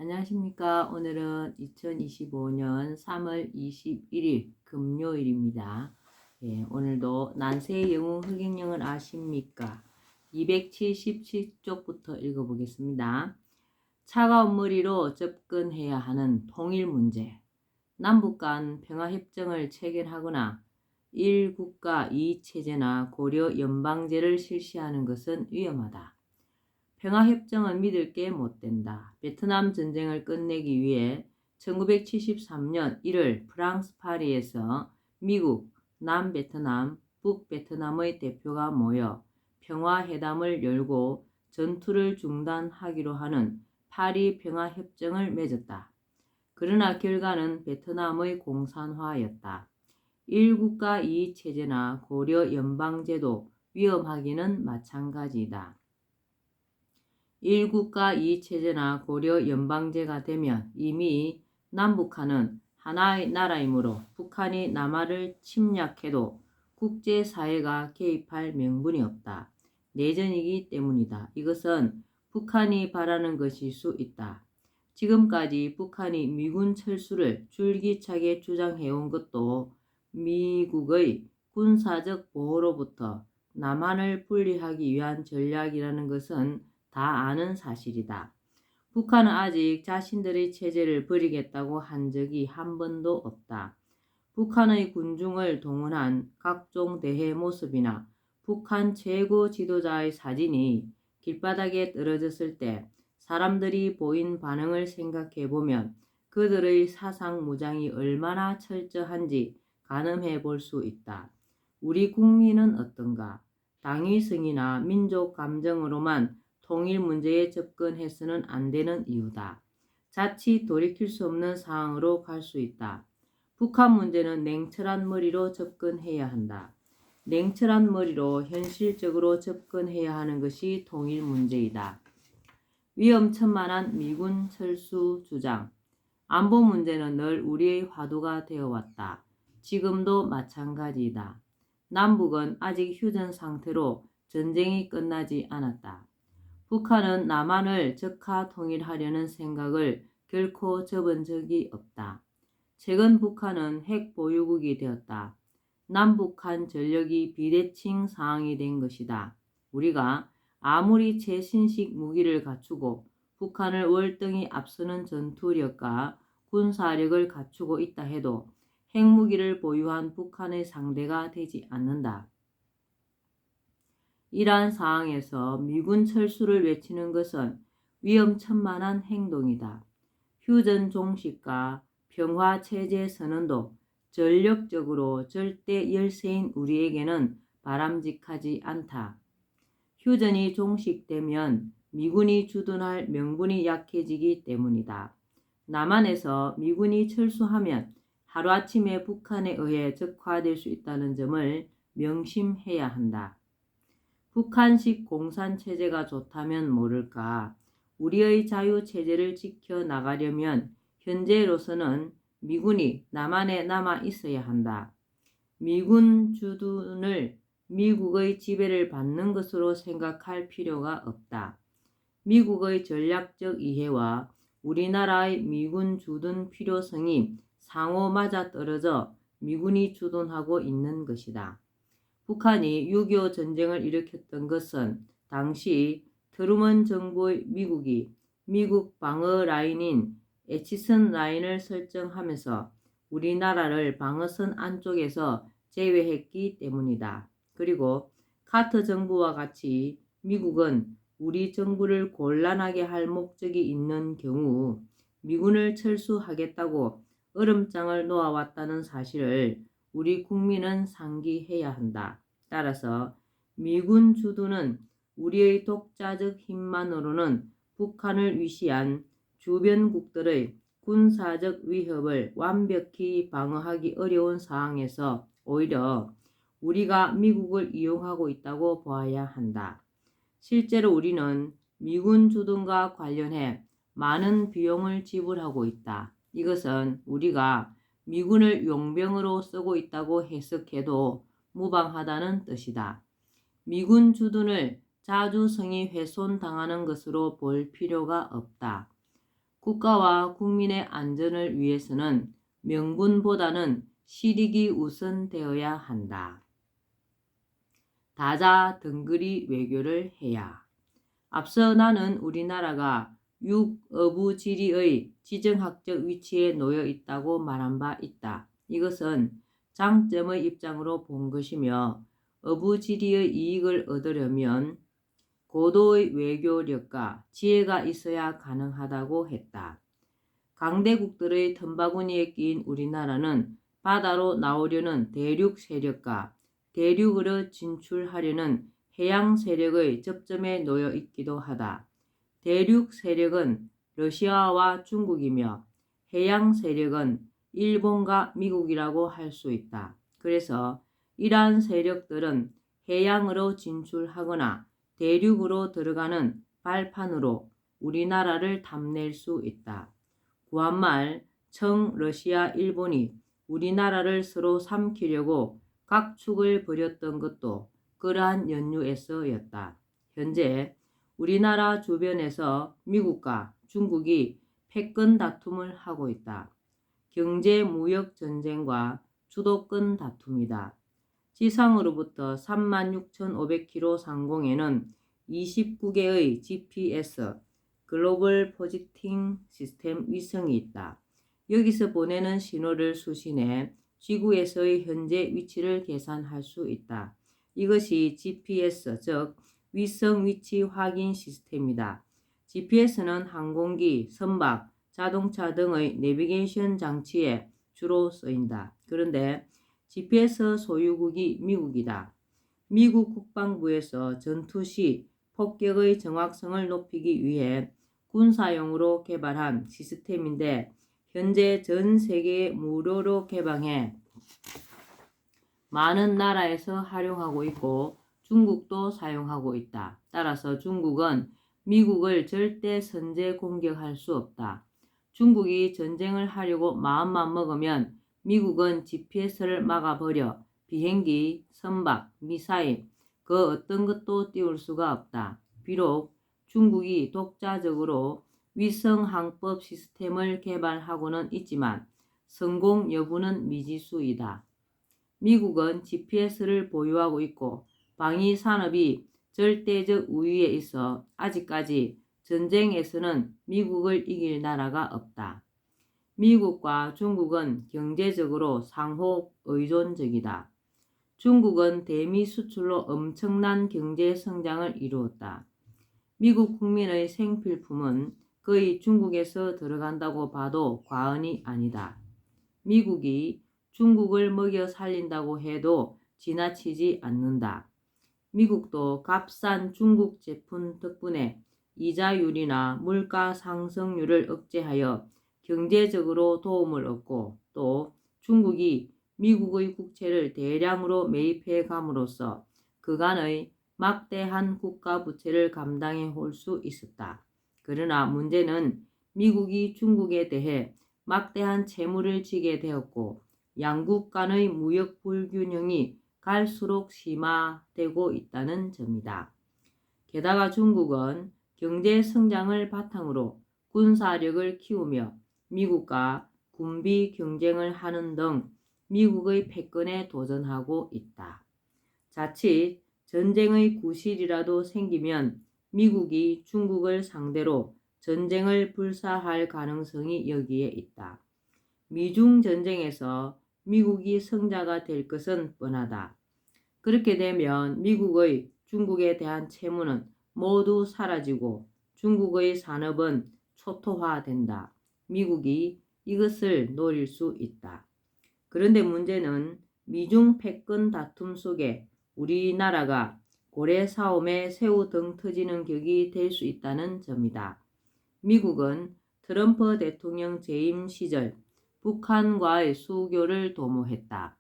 안녕하십니까. 오늘은 2025년 3월 21일 금요일입니다. 오늘도 난세의 영웅 흑행령을 아십니까? 277쪽부터 읽어보겠습니다. 차가운 머리로 접근해야 하는 통일 문제. 남북 간 평화협정을 체결하거나 1국가 2체제나 고려 연방제를 실시하는 것은 위험하다. 평화협정은 믿을 게 못된다. 베트남 전쟁을 끝내기 위해 1973년 1월 프랑스 파리에서 미국, 남베트남, 북베트남의 대표가 모여 평화회담을 열고 전투를 중단하기로 하는 파리 평화협정을 맺었다. 그러나 결과는 베트남의 공산화였다. 1국가 2체제나 고려 연방제도 위험하기는 마찬가지다. 1국가 2체제나 고려 연방제가 되면 이미 남북한은 하나의 나라이므로 북한이 남한을 침략해도 국제사회가 개입할 명분이 없다. 내전이기 때문이다. 이것은 북한이 바라는 것일 수 있다. 지금까지 북한이 미군 철수를 줄기차게 주장해온 것도 미국의 군사적 보호로부터 남한을 분리하기 위한 전략이라는 것은 다 아는 사실이다. 북한은 아직 자신들의 체제를 버리겠다고 한 적이 한 번도 없다. 북한의 군중을 동원한 각종 대회 모습이나 북한 최고 지도자의 사진이 길바닥에 떨어졌을 때 사람들이 보인 반응을 생각해보면 그들의 사상 무장이 얼마나 철저한지 가늠해 볼 수 있다. 우리 국민은 어떤가? 당위성이나 민족 감정으로만 통일 문제에 접근해서는 안 되는 이유다. 자칫 돌이킬 수 없는 상황으로 갈 수 있다. 북한 문제는 냉철한 머리로 접근해야 한다. 냉철한 머리로 현실적으로 접근해야 하는 것이 통일 문제이다. 위험천만한 미군 철수 주장. 안보 문제는 늘 우리의 화두가 되어왔다. 지금도 마찬가지이다. 남북은 아직 휴전 상태로 전쟁이 끝나지 않았다. 북한은 남한을 적화 통일하려는 생각을 결코 접은 적이 없다. 최근 북한은 핵 보유국이 되었다. 남북한 전력이 비대칭 상황이 된 것이다. 우리가 아무리 최신식 무기를 갖추고 북한을 월등히 앞서는 전투력과 군사력을 갖추고 있다 해도 핵무기를 보유한 북한의 상대가 되지 않는다. 이러한 상황에서 미군 철수를 외치는 것은 위험천만한 행동이다. 휴전 종식과 평화체제 선언도 전력적으로 절대 열세인 우리에게는 바람직하지 않다. 휴전이 종식되면 미군이 주둔할 명분이 약해지기 때문이다. 남한에서 미군이 철수하면 하루아침에 북한에 의해 적화될 수 있다는 점을 명심해야 한다. 북한식 공산체제가 좋다면 모를까. 우리의 자유체제를 지켜나가려면 현재로서는 미군이 남한에 남아 있어야 한다. 미군 주둔을 미국의 지배를 받는 것으로 생각할 필요가 없다. 미국의 전략적 이해와 우리나라의 미군 주둔 필요성이 상호 맞아떨어져 미군이 주둔하고 있는 것이다. 북한이 6.25 전쟁을 일으켰던 것은 당시 트루먼 정부의 미국이 미국 방어 라인인 에치슨 라인을 설정하면서 우리나라를 방어선 안쪽에서 제외했기 때문이다. 그리고 카터 정부와 같이 미국은 우리 정부를 곤란하게 할 목적이 있는 경우 미군을 철수하겠다고 얼음장을 놓아왔다는 사실을 우리 국민은 상기해야 한다. 따라서 미군 주둔은 우리의 독자적 힘만으로는 북한을 위시한 주변국들의 군사적 위협을 완벽히 방어하기 어려운 상황에서 오히려 우리가 미국을 이용하고 있다고 보아야 한다. 실제로 우리는 미군 주둔과 관련해 많은 비용을 지불하고 있다. 이것은 우리가 미군을 용병으로 쓰고 있다고 해석해도 무방하다는 뜻이다. 미군 주둔을 자주성이 훼손당하는 것으로 볼 필요가 없다. 국가와 국민의 안전을 위해서는 명분보다는 실익이 우선되어야 한다. 다자등거리 외교를 해야. 앞서 나는 우리나라가 육어부지리의 지정학적 위치에 놓여 있다고 말한 바 있다. 이것은 장점의 입장으로 본 것이며 어부지리의 이익을 얻으려면 고도의 외교력과 지혜가 있어야 가능하다고 했다. 강대국들의 틈바구니에 끼인 우리나라는 바다로 나오려는 대륙 세력과 대륙으로 진출하려는 해양 세력의 접점에 놓여 있기도 하다. 대륙 세력은 러시아와 중국이며 해양 세력은 일본과 미국이라고 할 수 있다. 그래서 이러한 세력들은 해양으로 진출하거나 대륙으로 들어가는 발판으로 우리나라를 탐낼 수 있다. 구한말 청 러시아 일본이 우리나라를 서로 삼키려고 각축을 벌였던 것도 그러한 연유에서였다. 현재 우리나라 주변에서 미국과 중국이 패권 다툼을 하고 있다. 경제 무역 전쟁과 주도권 다툼이다. 지상으로부터 36,500km 상공에는 29개의 GPS 글로벌 포지팅 시스템 위성이 있다. 여기서 보내는 신호를 수신해 지구에서의 현재 위치를 계산할 수 있다. 이것이 GPS, 즉 위성 위치 확인 시스템이다. GPS는 항공기, 선박, 자동차 등의 내비게이션 장치에 주로 쓰인다. 그런데 GPS 소유국이 미국이다. 미국 국방부에서 전투 시 폭격의 정확성을 높이기 위해 군사용으로 개발한 시스템인데 현재 전 세계에 무료로 개방해 많은 나라에서 활용하고 있고 중국도 사용하고 있다. 따라서 중국은 미국을 절대 선제 공격할 수 없다. 중국이 전쟁을 하려고 마음만 먹으면 미국은 GPS를 막아버려 비행기, 선박, 미사일 그 어떤 것도 띄울 수가 없다. 비록 중국이 독자적으로 위성항법 시스템을 개발하고는 있지만 성공 여부는 미지수이다. 미국은 GPS를 보유하고 있고 방위 산업이 절대적 우위에 있어 아직까지 전쟁에서는 미국을 이길 나라가 없다. 미국과 중국은 경제적으로 상호 의존적이다. 중국은 대미 수출로 엄청난 경제 성장을 이루었다. 미국 국민의 생필품은 거의 중국에서 들어간다고 봐도 과언이 아니다. 미국이 중국을 먹여 살린다고 해도 지나치지 않는다. 미국도 값싼 중국 제품 덕분에 이자율이나 물가 상승률을 억제하여 경제적으로 도움을 얻고 또 중국이 미국의 국채를 대량으로 매입해 감으로써 그간의 막대한 국가 부채를 감당해 올 수 있었다. 그러나 문제는 미국이 중국에 대해 막대한 채무를 지게 되었고 양국 간의 무역 불균형이 갈수록 심화되고 있다는 점이다. 게다가 중국은 경제 성장을 바탕으로 군사력을 키우며 미국과 군비 경쟁을 하는 등 미국의 패권에 도전하고 있다. 자칫 전쟁의 구실이라도 생기면 미국이 중국을 상대로 전쟁을 불사할 가능성이 여기에 있다. 미중 전쟁에서 미국이 승자가 될 것은 뻔하다. 그렇게 되면 미국의 중국에 대한 채무는 모두 사라지고 중국의 산업은 초토화된다. 미국이 이것을 노릴 수 있다. 그런데 문제는 미중 패권 다툼 속에 우리나라가 고래 싸움에 새우 등 터지는 격이 될 수 있다는 점이다. 미국은 트럼프 대통령 재임 시절 북한과의 수교를 도모했다.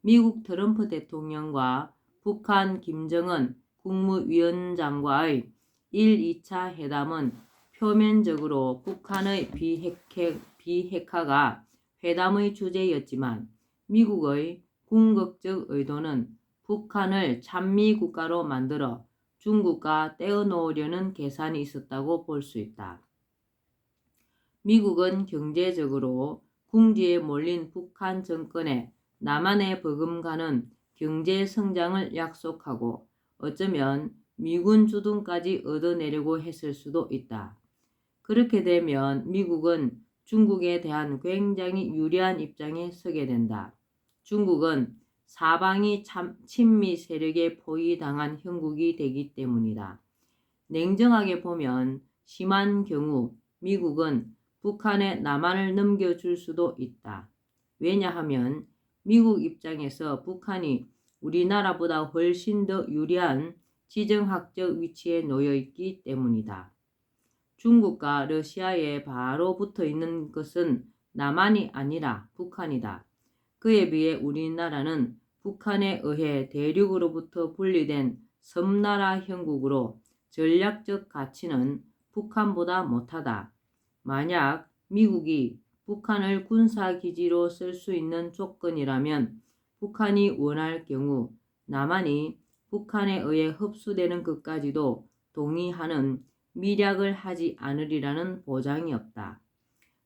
미국 트럼프 대통령과 북한 김정은 국무위원장과의 1, 2차 회담은 표면적으로 북한의 비핵화가 회담의 주제였지만 미국의 궁극적 의도는 북한을 찬미국가로 만들어 중국과 떼어놓으려는 계산이 있었다고 볼 수 있다. 미국은 경제적으로 궁지에 몰린 북한 정권에 남한에 버금가는 경제 성장을 약속하고 어쩌면 미군 주둔까지 얻어내려고 했을 수도 있다. 그렇게 되면 미국은 중국에 대한 굉장히 유리한 입장에 서게 된다. 중국은 사방이 친미 세력에 포위당한 형국이 되기 때문이다. 냉정하게 보면 심한 경우 미국은 북한에 남한을 넘겨줄 수도 있다. 왜냐하면 미국 입장에서 북한이 우리나라보다 훨씬 더 유리한 지정학적 위치에 놓여 있기 때문이다. 중국과 러시아에 바로 붙어 있는 것은 남한이 아니라 북한이다. 그에 비해 우리나라는 북한에 의해 대륙으로부터 분리된 섬나라 형국으로 전략적 가치는 북한보다 못하다. 만약 미국이 북한을 군사기지로 쓸 수 있는 조건이라면 북한이 원할 경우 남한이 북한에 의해 흡수되는 것까지도 동의하는 밀약을 하지 않으리라는 보장이 없다.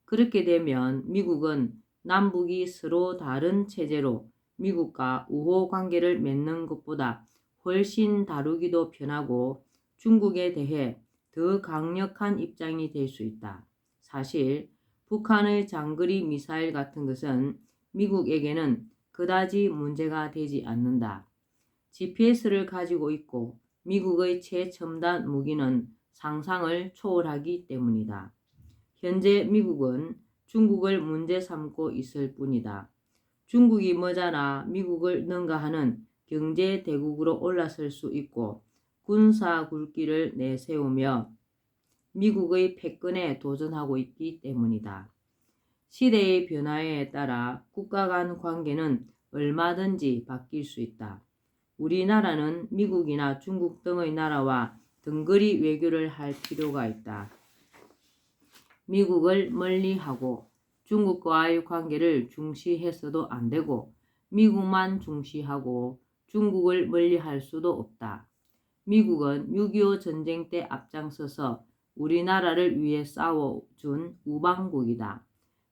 그렇게 되면 미국은 남북이 서로 다른 체제로 미국과 우호 관계를 맺는 것보다 훨씬 다루기도 편하고 중국에 대해 더 강력한 입장이 될 수 있다. 사실 북한의 장거리 미사일 같은 것은 미국에게는 그다지 문제가 되지 않는다. GPS를 가지고 있고 미국의 최첨단 무기는 상상을 초월하기 때문이다. 현재 미국은 중국을 문제 삼고 있을 뿐이다. 중국이 머지않아 미국을 능가하는 경제 대국으로 올라설 수 있고 군사 굴기를 내세우며 미국의 패권에 도전하고 있기 때문이다. 시대의 변화에 따라 국가 간 관계는 얼마든지 바뀔 수 있다. 우리나라는 미국이나 중국 등의 나라와 등거리 외교를 할 필요가 있다. 미국을 멀리하고 중국과의 관계를 중시해서도 안 되고 미국만 중시하고 중국을 멀리할 수도 없다. 미국은 6.25 전쟁 때 앞장서서 우리나라를 위해 싸워준 우방국이다.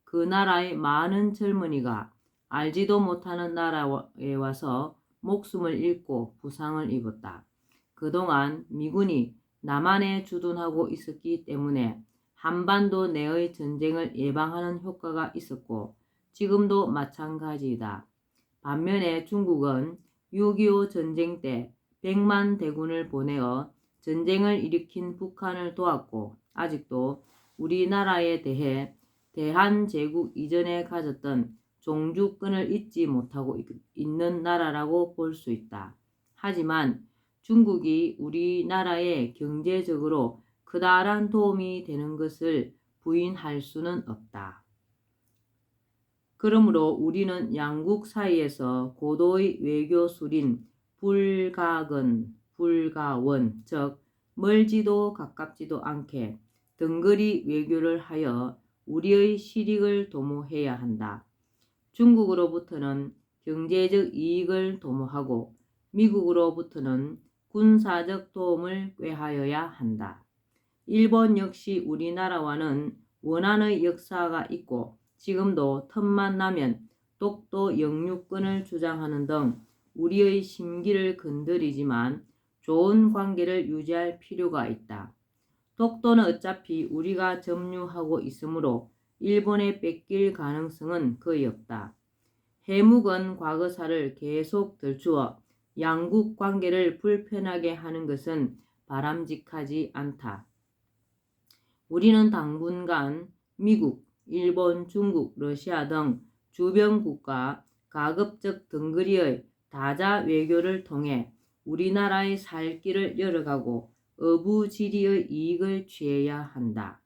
그 나라의 많은 젊은이가 알지도 못하는 나라에 와서 목숨을 잃고 부상을 입었다. 그동안 미군이 남한에 주둔하고 있었기 때문에 한반도 내의 전쟁을 예방하는 효과가 있었고 지금도 마찬가지이다. 반면에 중국은 6.25 전쟁 때 100만 대군을 보내어 전쟁을 일으킨 북한을 도왔고 아직도 우리나라에 대해 대한제국 이전에 가졌던 종주권을 잊지 못하고 있는 나라라고 볼 수 있다. 하지만 중국이 우리나라에 경제적으로 커다란 도움이 되는 것을 부인할 수는 없다. 그러므로 우리는 양국 사이에서 고도의 외교술인 불가원, 즉 멀지도 가깝지도 않게 등거리 외교를 하여 우리의 실익을 도모해야 한다. 중국으로부터는 경제적 이익을 도모하고 미국으로부터는 군사적 도움을 꾀하여야 한다. 일본 역시 우리나라와는 원한의 역사가 있고 지금도 틈만 나면 독도 영유권을 주장하는 등 우리의 심기를 건드리지만 좋은 관계를 유지할 필요가 있다. 독도는 어차피 우리가 점유하고 있으므로 일본에 뺏길 가능성은 거의 없다. 해묵은 과거사를 계속 들추어 양국 관계를 불편하게 하는 것은 바람직하지 않다. 우리는 당분간 미국, 일본, 중국, 러시아 등 주변 국가 가급적 등거리의 다자 외교를 통해 우리나라의 살 길을 열어가고 어부지리의 이익을 취해야 한다.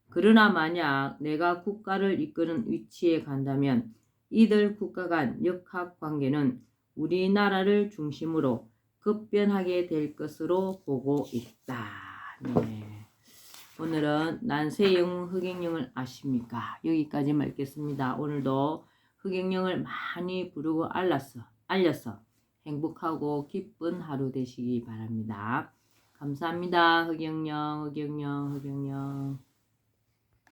그러나 만약 내가 국가를 이끄는 위치에 간다면 이들 국가 간 역학 관계는 우리나라를 중심으로 급변하게 될 것으로 보고 있다. 네. 오늘은 난세영 흑행령을 아십니까? 여기까지 읽겠습니다. 오늘도 흑행령을 많이 부르고 알려서 행복하고 기쁜 하루 되시기 바랍니다. 감사합니다. 흑행령.